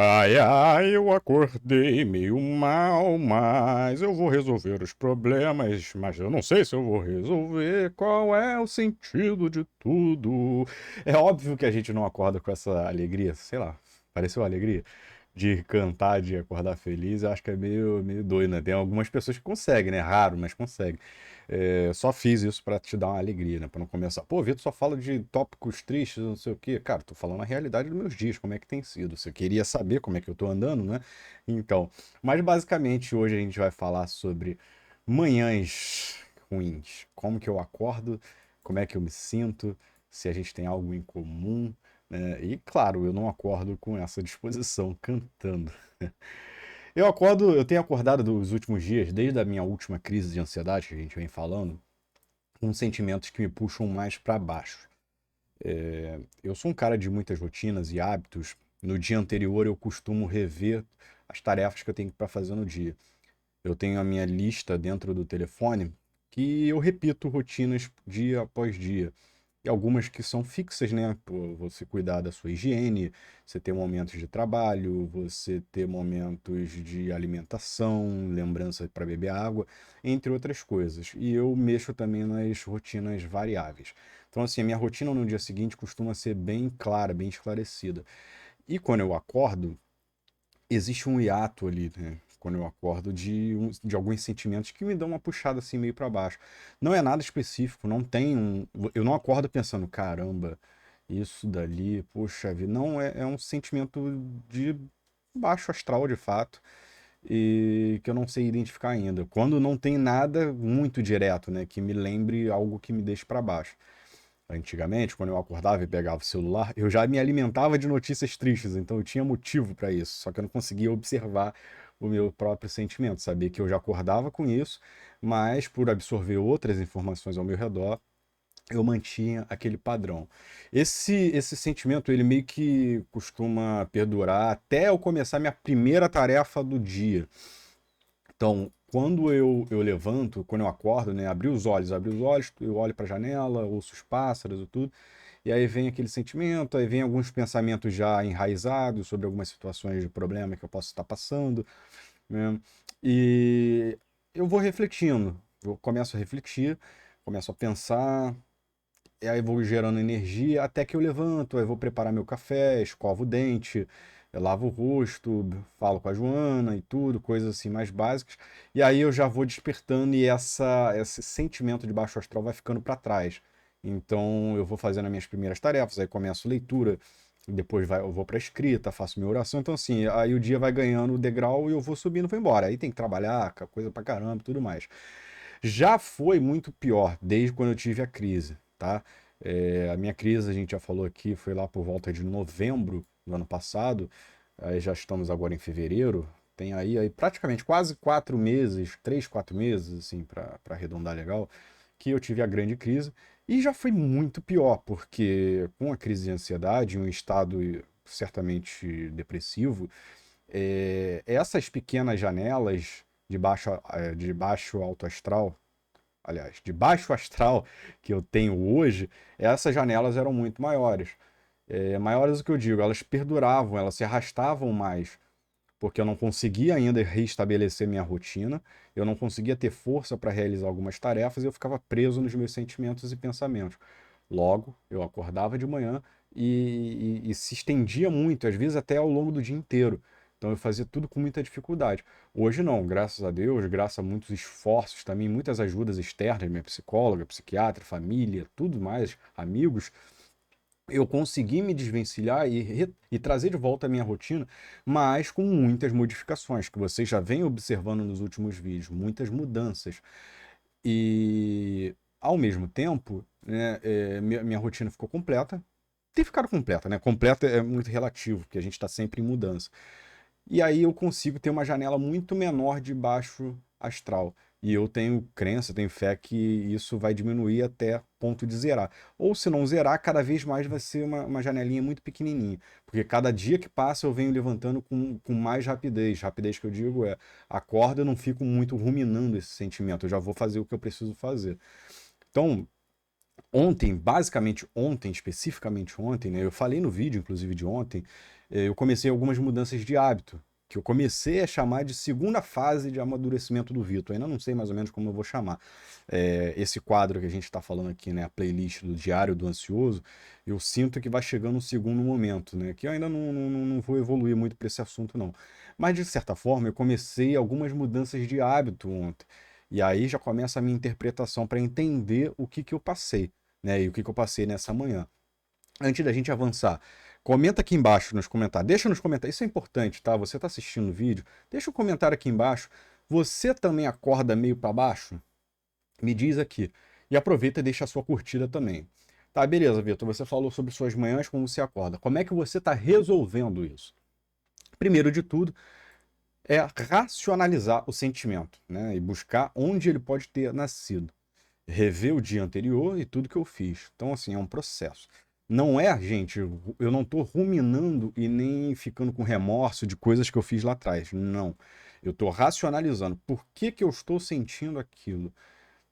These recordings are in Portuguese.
Ai, ai, eu acordei meio mal, mas eu vou resolver os problemas. Mas eu não sei se eu vou resolver. Qual é o sentido de tudo? É óbvio que a gente não acorda com essa alegria, sei lá, pareceu alegria de cantar, de acordar feliz. Eu acho que é meio doido, né? Tem algumas pessoas que conseguem, né? Raro, mas conseguem. Só fiz isso pra te dar uma alegria, né? Pra não começar. Pô, Vitor só fala de tópicos tristes, não sei o quê. Cara, tô falando a realidade dos meus dias, como é que tem sido. Você queria saber como é que eu tô andando, né? Então, mas basicamente hoje a gente vai falar sobre manhãs ruins. Como que eu acordo, como é que eu me sinto, se a gente tem algo em comum, né? E claro, eu não acordo com essa disposição cantando. Eu tenho acordado dos últimos dias, desde a minha última crise de ansiedade que a gente vem falando, com sentimentos que me puxam mais para baixo. Eu sou um cara de muitas rotinas e hábitos. No dia anterior eu costumo rever as tarefas que eu tenho para fazer no dia. Eu tenho a minha lista dentro do telefone que eu repito rotinas dia após dia. E algumas que são fixas, né? Pô, você cuidar da sua higiene, você ter momentos de trabalho, você ter momentos de alimentação, lembrança para beber água, entre outras coisas. E eu mexo também nas rotinas variáveis. Então, assim, a minha rotina no dia seguinte costuma ser bem clara, bem esclarecida. E quando eu acordo, existe um hiato ali, né? Quando eu acordo de alguns sentimentos que me dão uma puxada assim meio para baixo. Não é nada específico, não tem um. Eu não acordo pensando, caramba, isso dali, poxa vida. Não, é um sentimento de baixo astral de fato e que eu não sei identificar ainda. Quando não tem nada muito direto, né, que me lembre algo que me deixe para baixo. Antigamente, quando eu acordava e pegava o celular, eu já me alimentava de notícias tristes, então eu tinha motivo para isso, só que eu não conseguia observar o meu próprio sentimento, sabia que eu já acordava com isso, mas por absorver outras informações ao meu redor, eu mantinha aquele padrão. Esse sentimento, ele meio que costuma perdurar até eu começar minha primeira tarefa do dia. Então, quando eu levanto, quando eu acordo, né, abri os olhos, eu olho para a janela, ouço os pássaros e tudo, e aí vem aquele sentimento, aí vem alguns pensamentos já enraizados sobre algumas situações de problema que eu posso estar passando, né? E eu vou refletindo, eu começo a refletir, começo a pensar, e aí vou gerando energia até que eu levanto, aí vou preparar meu café, escovo o dente, eu lavo o rosto, falo com a Joana e tudo, coisas assim mais básicas. E aí eu já vou despertando e esse sentimento de baixo astral vai ficando para trás. Então eu vou fazendo as minhas primeiras tarefas, aí começo leitura, depois eu vou para escrita, faço minha oração. Então assim, aí o dia vai ganhando o degrau e eu vou subindo, vou embora. Aí tem que trabalhar, coisa pra caramba e tudo mais. Já foi muito pior desde quando eu tive a crise, tá? A minha crise, a gente já falou aqui, foi lá por volta de novembro do ano passado. Aí já estamos agora em fevereiro. Tem aí praticamente quase 4 meses, 3, 4 meses, assim, para arredondar legal, que eu tive a grande crise. E já foi muito pior, porque com a crise de ansiedade, um estado certamente depressivo, essas pequenas janelas de baixo alto astral, aliás, de baixo astral que eu tenho hoje, essas janelas eram muito maiores. Maiores do que eu digo, elas perduravam, elas se arrastavam mais, porque eu não conseguia ainda restabelecer minha rotina, eu não conseguia ter força para realizar algumas tarefas e eu ficava preso nos meus sentimentos e pensamentos. Logo, eu acordava de manhã e se estendia muito, às vezes até ao longo do dia inteiro. Então eu fazia tudo com muita dificuldade. Hoje não, graças a Deus, graças a muitos esforços também, muitas ajudas externas, minha psicóloga, psiquiatra, família, tudo mais, amigos, eu consegui me desvencilhar e trazer de volta a minha rotina, mas com muitas modificações, que vocês já vêm observando nos últimos vídeos, muitas mudanças. E, ao mesmo tempo, né, minha rotina ficou completa. Tem ficado completa, né? Completa é muito relativo, porque a gente está sempre em mudança. E aí eu consigo ter uma janela muito menor de baixo astral. E eu tenho crença, tenho fé que isso vai diminuir até ponto de zerar. Ou se não zerar, cada vez mais vai ser uma janelinha muito pequenininha. Porque cada dia que passa eu venho levantando com mais rapidez. Rapidez que eu digo acordo, eu não fico muito ruminando esse sentimento. Eu já vou fazer o que eu preciso fazer. Então, Ontem, basicamente ontem, especificamente ontem, né? Eu falei no vídeo, inclusive, de ontem, eu comecei algumas mudanças de hábito, que eu comecei a chamar de segunda fase de amadurecimento do Vitor. Ainda não sei mais ou menos como eu vou chamar. Esse quadro que a gente está falando aqui, né? A playlist do Diário do Ansioso, eu sinto que vai chegando um segundo momento, né? Que eu ainda não vou evoluir muito para esse assunto, não. Mas, de certa forma, eu comecei algumas mudanças de hábito ontem. E aí já começa a minha interpretação para entender o que eu passei, né? E o que eu passei nessa manhã. Antes da gente avançar, comenta aqui embaixo nos comentários. Deixa nos comentários. Isso é importante, tá? Você está assistindo o vídeo, deixa um comentário aqui embaixo. Você também acorda meio para baixo? Me diz aqui. E aproveita e deixa a sua curtida também. Tá, beleza, Vitor. Você falou sobre suas manhãs, como você acorda. Como é que você está resolvendo isso? Primeiro de tudo, é racionalizar o sentimento, né? E buscar onde ele pode ter nascido. Rever o dia anterior e tudo que eu fiz. Então, assim, é um processo. Não é, gente, eu não estou ruminando e nem ficando com remorso de coisas que eu fiz lá atrás. Não. Eu estou racionalizando. Por que que eu estou sentindo aquilo?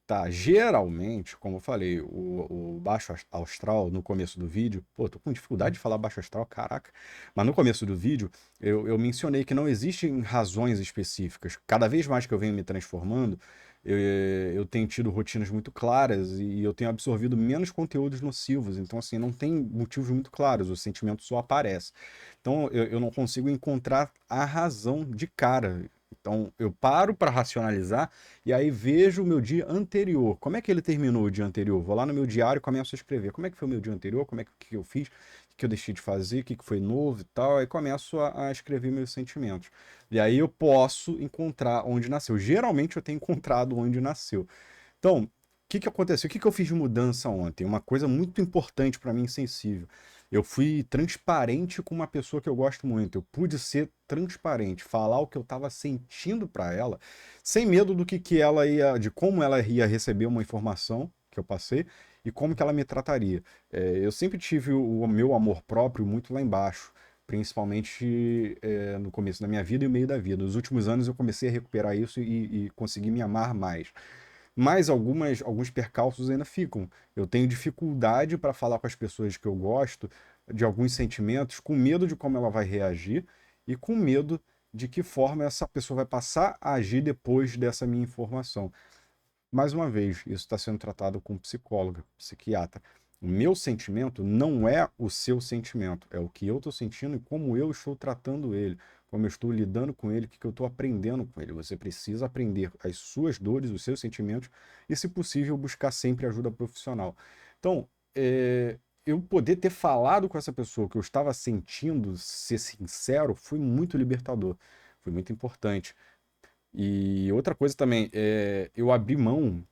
Tá, geralmente, como eu falei, o baixo astral no começo do vídeo, pô, tô com dificuldade de falar baixo astral, caraca. Mas no começo do vídeo, eu mencionei que não existem razões específicas. Cada vez mais que eu venho me transformando, eu tenho tido rotinas muito claras e eu tenho absorvido menos conteúdos nocivos. Então, assim, não tem motivos muito claros, o sentimento só aparece. Então, eu não consigo encontrar a razão de cara. Então, eu paro para racionalizar e aí vejo o meu dia anterior. Como é que ele terminou o dia anterior? Vou lá no meu diário e começo a escrever. Como é que foi o meu dia anterior? Como é que eu fiz? O que eu deixei de fazer? O que foi novo e tal? Aí começo a escrever meus sentimentos. E aí eu posso encontrar onde nasceu. Geralmente eu tenho encontrado onde nasceu. Então, o que aconteceu? O que eu fiz de mudança ontem? Uma coisa muito importante para mim, sensível. Eu fui transparente com uma pessoa que eu gosto muito. Eu pude ser transparente, falar o que eu estava sentindo para ela, sem medo do que ela ia, de como ela ia receber uma informação que eu passei e como que ela me trataria. Eu sempre tive o meu amor próprio muito lá embaixo, principalmente no começo da minha vida e no meio da vida. Nos últimos anos eu comecei a recuperar isso e consegui me amar mais. Mas alguns percalços ainda ficam. Eu tenho dificuldade para falar com as pessoas que eu gosto de alguns sentimentos, com medo de como ela vai reagir e com medo de que forma essa pessoa vai passar a agir depois dessa minha informação. Mais uma vez, isso está sendo tratado com psicóloga, psiquiatra. O meu sentimento não é o seu sentimento, é o que eu estou sentindo e como eu estou tratando ele, como eu estou lidando com ele, o que eu estou aprendendo com ele. Você precisa aprender as suas dores, os seus sentimentos e, se possível, buscar sempre ajuda profissional. Então, eu poder ter falado com essa pessoa que eu estava sentindo, ser sincero, foi muito libertador, foi muito importante. E outra coisa também, eu abri mão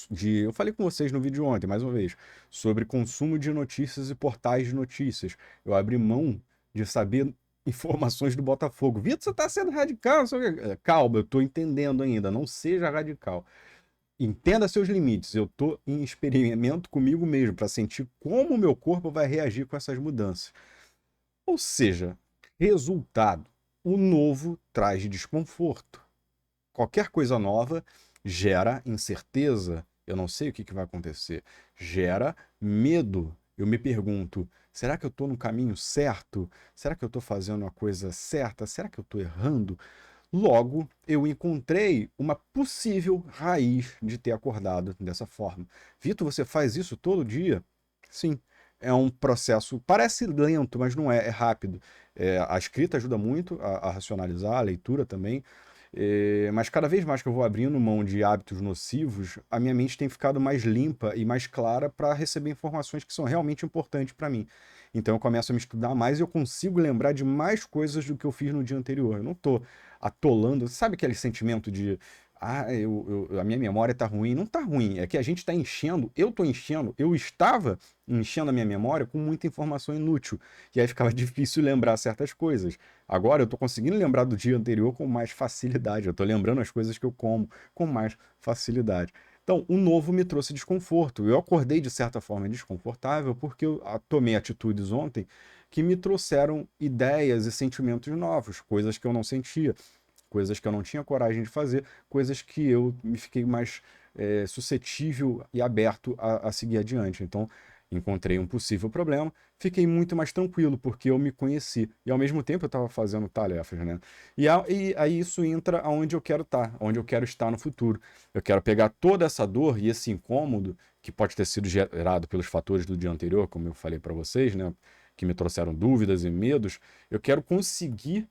de. Eu falei com vocês no vídeo ontem, mais uma vez, sobre consumo de notícias e portais de notícias. Eu abri mão de saber informações do Botafogo. Vitor, você está sendo radical. Não sei o quê. Calma, eu estou entendendo ainda. Não seja radical. Entenda seus limites. Eu estou em experimento comigo mesmo para sentir como o meu corpo vai reagir com essas mudanças. Ou seja, resultado: o novo traz desconforto. Qualquer coisa nova gera incerteza. Eu não sei o que vai acontecer. Gera medo. Eu me pergunto: será que eu estou no caminho certo? Será que eu estou fazendo a coisa certa? Será que eu estou errando? Logo, eu encontrei uma possível raiz de ter acordado dessa forma. Vitor, você faz isso todo dia? Sim. É um processo, parece lento, mas não é, é rápido. A escrita ajuda muito a racionalizar, a leitura também. Mas cada vez mais que eu vou abrindo mão de hábitos nocivos, a minha mente tem ficado mais limpa e mais clara para receber informações que são realmente importantes para mim. Então eu começo a me estudar mais e eu consigo lembrar de mais coisas do que eu fiz no dia anterior. Eu não estou atolando. Sabe aquele sentimento de a minha memória está ruim? Não está ruim, é que a gente está enchendo, eu estou enchendo, eu estava enchendo a minha memória com muita informação inútil. E aí ficava difícil lembrar certas coisas. Agora eu estou conseguindo lembrar do dia anterior com mais facilidade. Eu estou lembrando as coisas que eu como com mais facilidade. Então, o novo me trouxe desconforto. Eu acordei de certa forma desconfortável porque eu tomei atitudes ontem que me trouxeram ideias e sentimentos novos, coisas que eu não sentia, coisas que eu não tinha coragem de fazer, coisas que eu me fiquei mais suscetível e aberto a seguir adiante. Então, encontrei um possível problema, fiquei muito mais tranquilo, porque eu me conheci. E ao mesmo tempo eu estava fazendo tarefas, né? E aí isso entra aonde eu quero estar, onde eu quero estar no futuro. Eu quero pegar toda essa dor e esse incômodo, que pode ter sido gerado pelos fatores do dia anterior, como eu falei para vocês, né? Que me trouxeram dúvidas e medos. Eu quero conseguir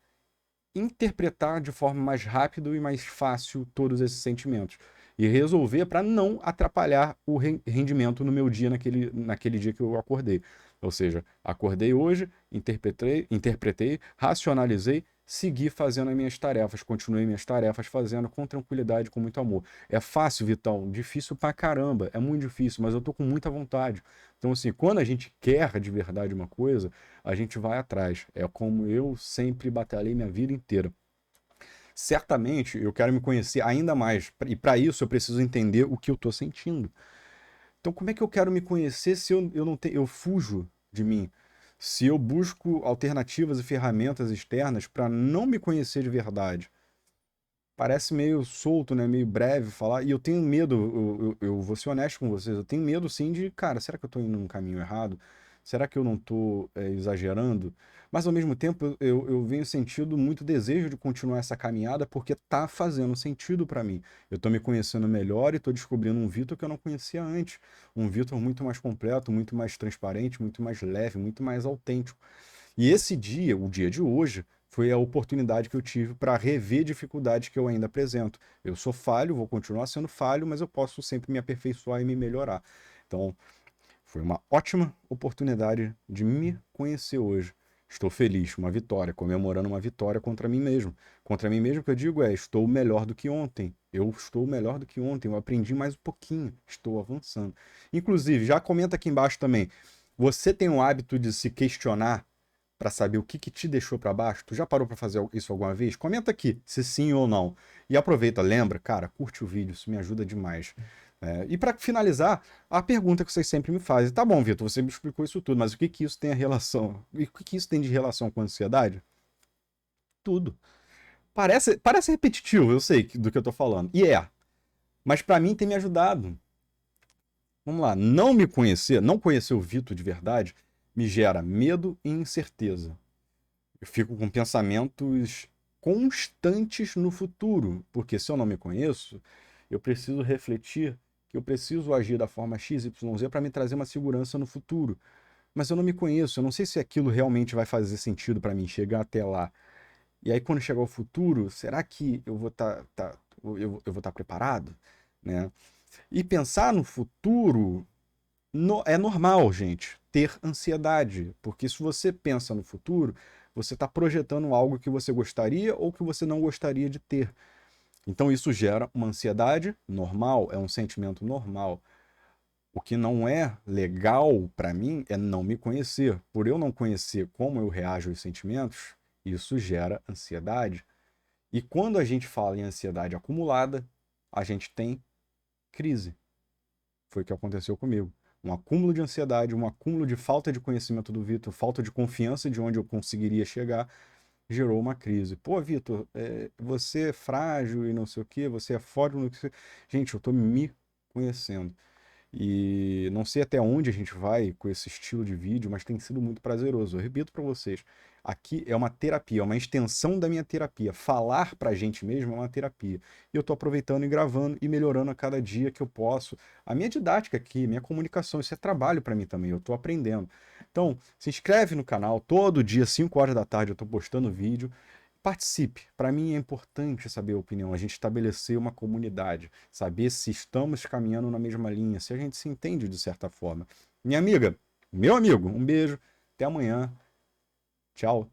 interpretar de forma mais rápida e mais fácil todos esses sentimentos e resolver para não atrapalhar o rendimento no meu dia naquele dia que eu acordei. Ou seja, acordei hoje, interpretei, racionalizei, segui fazendo as minhas tarefas, continuei minhas tarefas fazendo com tranquilidade, com muito amor. É fácil, Vitão? Difícil pra caramba, é muito difícil, mas eu tô com muita vontade. Então, assim, quando a gente quer de verdade uma coisa, a gente vai atrás. É como eu sempre batalhei minha vida inteira. Certamente eu quero me conhecer ainda mais, e para isso eu preciso entender o que eu estou sentindo. Então, como é que eu quero me conhecer se eu não tenho, eu fujo de mim? Se eu busco alternativas e ferramentas externas para não me conhecer de verdade? Parece meio solto, né? Meio breve falar. E eu tenho medo, eu vou ser honesto com vocês, eu tenho medo sim de, cara, será que eu tô indo num caminho errado? Será que eu não tô exagerando? Mas ao mesmo tempo eu venho sentindo muito desejo de continuar essa caminhada porque tá fazendo sentido para mim. Eu tô me conhecendo melhor e tô descobrindo um Vitor que eu não conhecia antes. Um Vitor muito mais completo, muito mais transparente, muito mais leve, muito mais autêntico. E esse dia, o dia de hoje, foi a oportunidade que eu tive para rever dificuldades que eu ainda apresento. Eu sou falho, vou continuar sendo falho, mas eu posso sempre me aperfeiçoar e me melhorar. Então, foi uma ótima oportunidade de me conhecer hoje. Estou feliz, uma vitória, comemorando uma vitória contra mim mesmo. Contra mim mesmo, que eu digo estou melhor do que ontem. Eu estou melhor do que ontem, eu aprendi mais um pouquinho, estou avançando. Inclusive, já comenta aqui embaixo também. Você tem o hábito de se questionar para saber o que te deixou para baixo? Tu já parou para fazer isso alguma vez? Comenta aqui se sim ou não. E aproveita, lembra, cara, curte o vídeo, isso me ajuda demais. E para finalizar, a pergunta que vocês sempre me fazem: tá bom, Vitor, você me explicou isso tudo, mas o que isso tem a relação? E o que isso tem de relação com a ansiedade? Tudo. Parece repetitivo, eu sei do que eu tô falando. E mas para mim tem me ajudado. Vamos lá, não me conhecer, não conhecer o Vitor de verdade, me gera medo e incerteza. Eu fico com pensamentos constantes no futuro, porque se eu não me conheço, eu preciso refletir que eu preciso agir da forma X, Y, Z para me trazer uma segurança no futuro. Mas eu não me conheço, eu não sei se aquilo realmente vai fazer sentido para mim chegar até lá. E aí quando chegar o futuro, será que eu vou eu vou estar preparado, né? E pensar no futuro é normal, gente, ter ansiedade, porque se você pensa no futuro, você está projetando algo que você gostaria ou que você não gostaria de ter. Então isso gera uma ansiedade normal, é um sentimento normal. O que não é legal para mim é não me conhecer. Por eu não conhecer como eu reajo aos sentimentos, isso gera ansiedade. E quando a gente fala em ansiedade acumulada, a gente tem crise. Foi o que aconteceu comigo. Um acúmulo de ansiedade, um acúmulo de falta de conhecimento do Vitor, falta de confiança de onde eu conseguiria chegar, gerou uma crise. Pô, Vitor, você é frágil e não sei o quê, você é forte, não sei o quê. Gente, eu tô me conhecendo. E não sei até onde a gente vai com esse estilo de vídeo, mas tem sido muito prazeroso. Eu repito para vocês, aqui é uma terapia, é uma extensão da minha terapia. Falar pra gente mesmo é uma terapia. E eu tô aproveitando e gravando e melhorando a cada dia que eu posso. A minha didática aqui, minha comunicação, isso é trabalho para mim também, eu tô aprendendo. Então, se inscreve no canal, todo dia, 5 horas da tarde, eu tô postando vídeo. Participe. Para mim é importante saber a opinião, a gente estabelecer uma comunidade, saber se estamos caminhando na mesma linha, se a gente se entende de certa forma. Minha amiga, meu amigo, um beijo, até amanhã. Tchau.